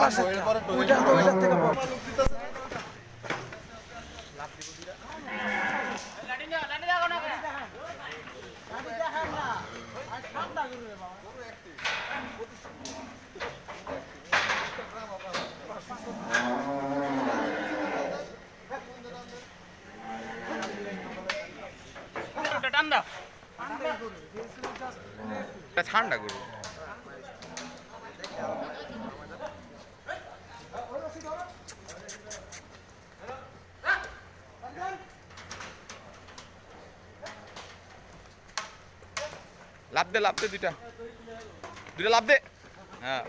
পাশে ওইটা তো ওইটার থেকে বড়। ঠান্ডা গরু লাভ দে দুইটা লাভ দে হ্যাঁ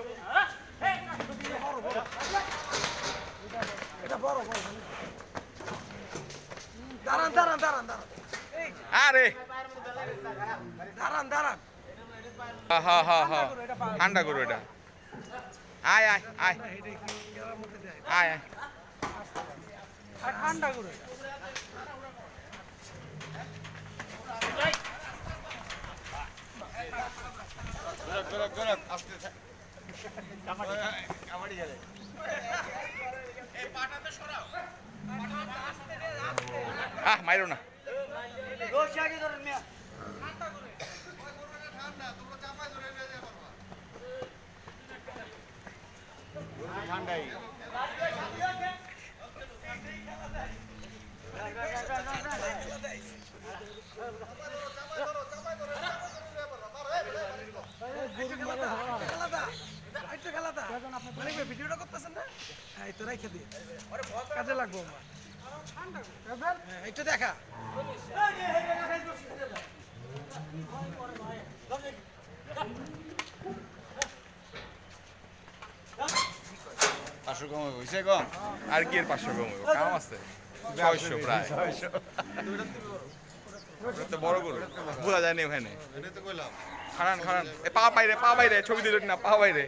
এটা বড় বড় দাঁড়ান দাঁড়ান দাঁড়ান দাঁড়ান আরে দাঁড়ান দাঁড়ান হ্যাঁ হ্যাঁ হ্যাঁ ঠান্ডা গরু এটা আয় আয় আয় আয় আয় ঠান্ডা করে মাইরো না ঠান্ডাই ভিডিওটা করতেছেন না এই তো রেখে দিই কাজে লাগবো আমার একটু দেখা পাঁচশো কম হয়েছে কম আর কি এর 500 কম হইব কাম আছে 600 প্রায় তো বড় গরু বোঝা যায় না ওখানে এটা তো কইলাম খারান এ পা বাইরে ছবি দিল না পা বাইরে